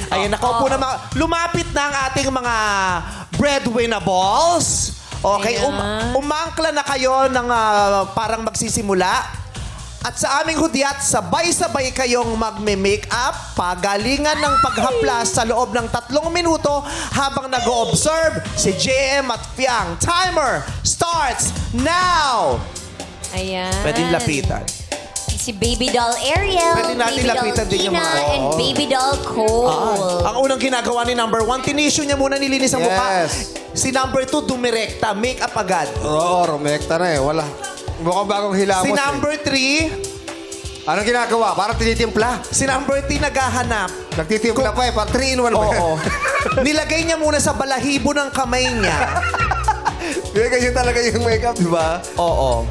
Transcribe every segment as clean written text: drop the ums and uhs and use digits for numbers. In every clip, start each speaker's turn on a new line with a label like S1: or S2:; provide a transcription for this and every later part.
S1: Ayan, nakaupo na mga... Lumapit na ang ating mga breadwinnables. Okay, umangkla na kayo ng parang magsisimula. At sa aming hudyat, sabay-sabay kayong magme-makeup, pagalingan ng paghaplas sa loob ng 3 minuto habang nag-o-observe si JM at Fiang. Timer starts now!
S2: Ayan.
S1: Pwedeng lapitan.
S2: Si Baby Doll Ariel,
S1: Pwede natin
S2: Baby Doll
S1: lapitan din yung
S2: Tina,
S1: mga-
S2: and
S1: Oo.
S2: Baby Doll Cole.
S1: Ang unang ginagawa ni number 1, tinisyo niya muna, nilinis ang mukha.
S3: Yes.
S1: Si number 2, dumirekta, make-up agad.
S3: Oo, rumekta na eh. Wala. Mukhang bagong hilamos
S1: Si
S3: eh.
S1: number 3,
S3: Anong ginagawa? Parang tinitimpla.
S1: si number 3 naghahanap.
S3: Nagtitimpla pa eh. Parang 3 in 1 ba?
S1: Oo. Nilagay niya muna sa balahibo ng kamay niya.
S3: Yung ganyan talaga yung makeup, di ba?
S1: Oo.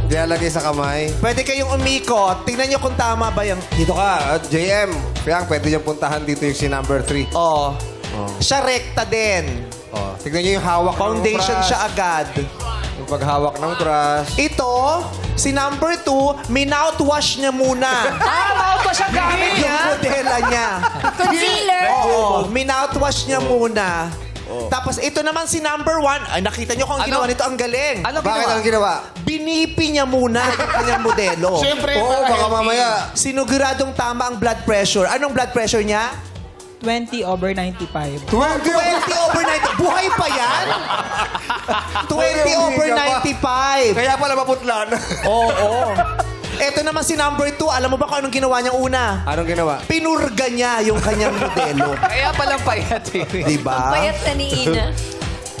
S3: Dilalagay sa kamay.
S1: Pwede kayong umikot. Tingnan niyo kung tama ba yung...
S3: Dito ka, JM. Kaya pwede niyong puntahan dito yung si number 3.
S1: Oo. Siya rekta din.
S3: Oh. Tignan niyo yung hawak
S1: Foundation
S3: ng brush.
S1: siya agad.
S3: Yung paghawak ng brush.
S1: Ito, si number 2, minoutwash niya muna.
S4: Mouthwash ang gamit
S1: Yung
S4: niya.
S1: modela niya.
S2: Concealer.
S1: Oo, minoutwash niya muna. Tapos ito naman si number 1, ay nakita niyo kung ang
S4: Ano?
S1: ginawa nito, ang galing.
S4: Ano
S3: Bakit
S4: ginawa?
S3: ang ginawa?
S1: Binipi niya muna yung kanyang modelo.
S4: Siyempre,
S3: Oo, baka mamaya.
S1: Sinuguradong tama ang blood pressure. Anong blood pressure niya?
S5: 20/95.
S3: 20
S1: 20/90. Buhay pa yan? 20/95.
S3: Kaya pala maputla na.
S1: Oo. Ito naman si number 2. Alam mo ba kung anong ginawa niyang una?
S3: Anong ginawa?
S1: Pinurga niya yung kanyang modelo.
S4: Kaya palang payat eh.
S1: Diba?
S2: Payat na ni Ina.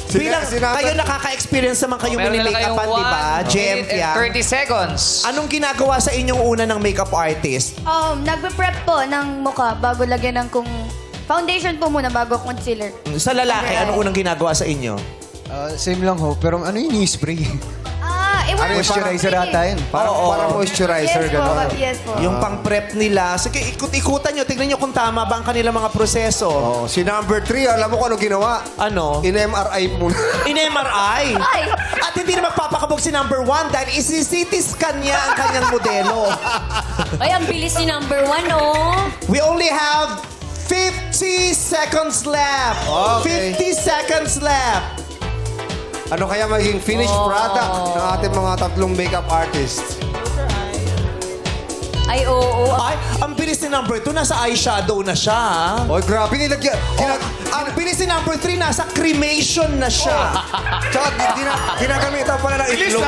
S1: Bilang kayo nakaka-experience naman kayong
S4: Meron na
S1: mini-makeupan,
S4: kayong
S1: di ba?
S4: 1
S1: JM
S4: minute and
S1: Fiang.
S4: 30 seconds.
S1: Anong ginagawa sa inyong una ng makeup artist?
S6: Nagpe-prep po ng mukha bago lagyan ng foundation po muna bago concealer.
S1: Sa lalaki, anong unang ginagawa sa inyo?
S7: Same lang ho, pero ano yung spray? Moisturizer ata yun.
S3: Parang moisturizer,
S6: Yes po,
S3: gano'n.
S6: yes po.
S1: Yung pang-prep nila. Sige, ikut-ikutan nyo. Tignan nyo kung tama ba ang kanilang mga proseso.
S3: Oh, si number 3, alam mo kung anong ginawa?
S1: Ano?
S3: In-MRI muna.
S1: In-MRI.
S6: Ay!
S1: At hindi na magpapakabog si number 1 dahil isi-CT scan niya ang kanyang modelo.
S2: Ay, ang bilis ni number 1, oh.
S1: We only have 50 seconds left.
S3: Okay.
S1: 50 seconds left.
S3: Ano kaya maging finished product ng ating mga 3 makeup artists?
S2: Ay, oo.
S1: Ay, ang bilis ni number 2, nasa eyeshadow na siya. ha?
S3: Oh, grabe nilagyan.
S1: Ang bilis ni number 3, nasa cremation na siya.
S3: Tsaka ginagamitan pala ng itlog.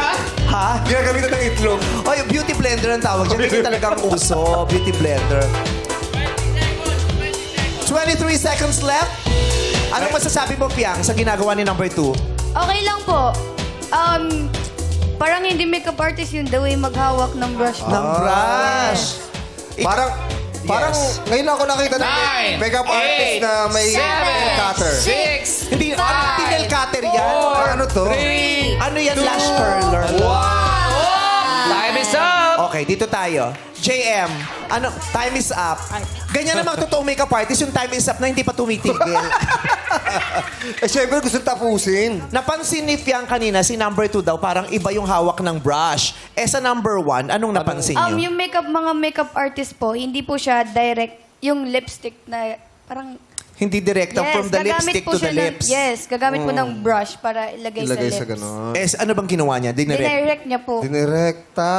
S1: Ha?
S3: Ginagamitan ng itlog.
S1: Ay, beauty blender ang tawag dyan. Hindi talagang uso. Beauty blender. 23 seconds left. Anong masasabi mo, Piang, sa ginagawa ni number 2?
S6: Okay lang po. Parang hindi makeup artist yun, the way maghawak ng brush.
S1: Ng brush.
S3: Parang, ngayon lang ako nakita ng
S4: Nine,
S3: makeup artist
S4: eight,
S3: na may
S4: seven,
S3: cutter.
S4: 6,
S1: Hindi, ano, tinel cutter yan?
S3: Ano to?
S4: 3,
S1: Ano yan, lash curler?
S4: time is up!
S1: Okay, dito tayo. JM, ano, time is up. Ganyan naman totoong makeup artist, yung time is up na hindi pa tumitigil.
S3: Eh, syempre gusto tapusin.
S1: Napansin ni Fiang kanina, si number 2 daw, parang iba yung hawak ng brush. Eh, sa number 1, anong napansin nyo?
S6: Yung mga makeup artist po, hindi po siya direct yung lipstick na parang...
S1: Hindi direkta from the
S6: gagamit
S1: lipstick
S6: po
S1: to the
S6: siya
S1: lips.
S6: gagamit po ng brush para ilagay sa
S3: Ilagay
S6: lips.
S3: sa gano'n.
S1: Eh, ano bang ginawa niya? Dinirect.
S6: Dinirect niya po.
S3: Dinirekta.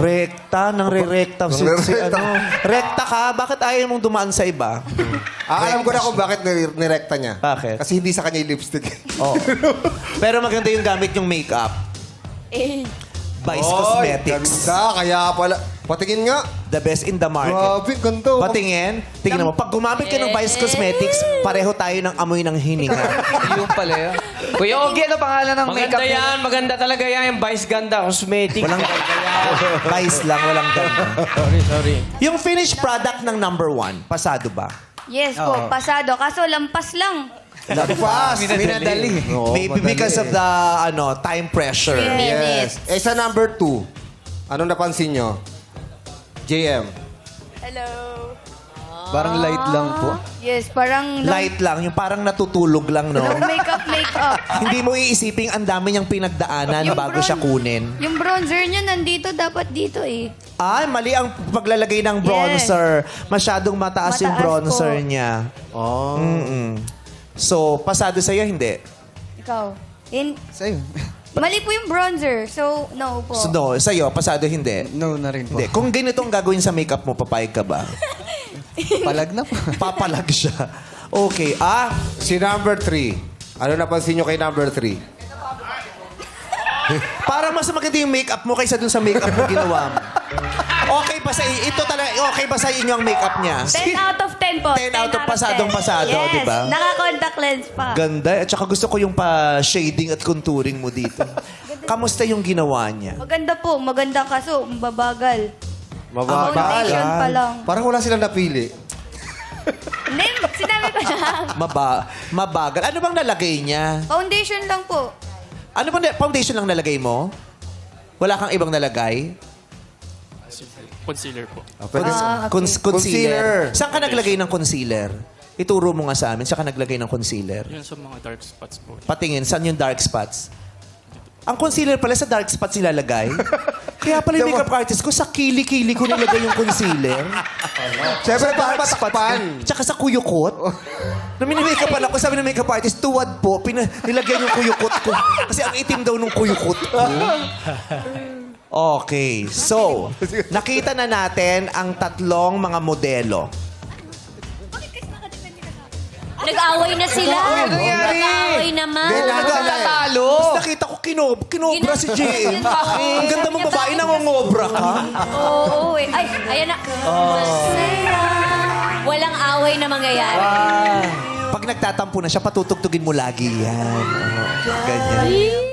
S1: Rekta, nang re-rekta. Si
S3: Nang-re-rekta.
S1: ano. Rekta ka, bakit ayaw mong dumaan sa iba?
S3: Alam ko na kung bakit nirekta niya.
S1: Bakit?
S3: Kasi hindi sa kanya yung lipstick.
S1: Oh. Pero maganda yung gamit yung makeup.
S6: Eh,
S1: Vice
S3: Oy,
S1: Cosmetics.
S3: Ganda, kaya pala. Patingin nga.
S1: The best in the market.
S3: Grabe, ganda.
S1: Patingin. Tingnan mo, pag gumamit ka ng Vice Cosmetics, pareho tayo ng amoy ng hininga.
S4: Yung pala yun. Kuya Ogie, ano pangalan ng makeup
S8: Maganda
S4: niya?
S8: yan, maganda talaga yan. Yung Vice Ganda Cosmetics.
S1: Walang Vice lang, walang ganda.
S8: Sorry.
S1: Yung finished product ng number 1, pasado ba?
S6: yes po, pasado. Kaso lampas lang.
S3: Fast.
S4: Minadali.
S3: Oo,
S1: Maybe
S3: madali
S1: because of
S3: eh.
S1: the time pressure.
S3: Yes. Eh, sa number 2, anong napansin nyo? JM.
S6: Hello.
S7: Parang light lang po.
S6: Yes, parang
S1: Light lang, yung parang natutulog lang, no?
S6: no makeup.
S1: Hindi mo iisiping ang dami niyang pinagdaanan
S6: Yung
S1: bago siya kunin.
S6: Yung bronzer niya nandito, dapat dito eh.
S1: Ay, mali ang paglalagay ng bronzer. Masyadong mataas yung
S6: Mataas
S1: bronzer
S6: po.
S1: niya.
S3: Oh.
S1: Mm-mm. So, pasado sa'yo, hindi?
S6: Ikaw.
S7: Sa'yo.
S6: Mali po yung bronzer, so no po.
S1: So, no, sa'yo, pasado, hindi?
S7: No na rin po.
S1: Hindi. Kung ganito ang gagawin sa makeup mo, papayag ka ba?
S7: Palag na po.
S1: Papalag siya. Okay.
S3: Si number 3. Ano napansin nyo kay number 3?
S1: Parang mas maganda yung makeup mo kaysa dun sa makeup mo ginawa mo. Okay ba sa ito talaga okay ba sa inyo ang makeup niya?
S6: 10 out of 10 po.
S1: 10 out of pasadong pasado,
S6: yes.
S1: di ba?
S6: Naka-contact lens pa.
S1: Ganda. At saka gusto ko yung pa-shading at contouring mo dito. Kamusta yung ginawa niya?
S6: Maganda po, maganda kaso mababagal.
S3: Mabagal.
S6: Foundation pa lang.
S3: Parang wala silang napili.
S6: Hindi, sinabi ko lang.
S1: Mabagal. Ano bang nalagay niya?
S6: Foundation lang po.
S1: Ano bang foundation lang nalagay mo? Wala kang ibang nalagay?
S5: Concealer po.
S1: Concealer.
S3: Concealer.
S1: Saan ka naglagay ng concealer? Ituro mo nga sa amin. Saan ka naglagay ng concealer?
S5: Yun sa mga dark spots po.
S1: Patingin, saan yung dark spots? Ang concealer pala sa dark spots nilalagay. Kaya pala yung makeup artist ko, sa kili-kili ko nilagay yung concealer.
S3: Siyempre, para matakpan.
S1: Tsaka sa kuyukot. Nung mini-makeupan ako, sabi ng makeup artist, tuwad po, nilagay yung kuyukot ko. Kasi ang itim daw nung kuyukot ko. Okay, so, nakita na natin ang tatlong mga modelo.
S2: Nag-away na sila.
S4: ano nangyari?
S2: Nag-away naman.
S4: Nagtatalo.
S1: Tapos nakita ko kinobra si JM. Ang ganda mong babae, nangongobra ka.
S2: Oo, eh. Ay, ayan na. Masaya. Walang away na mangyayari.
S1: Pag nagtatampo na siya, patutugtugin mo lagi yan. Oh, ganyan.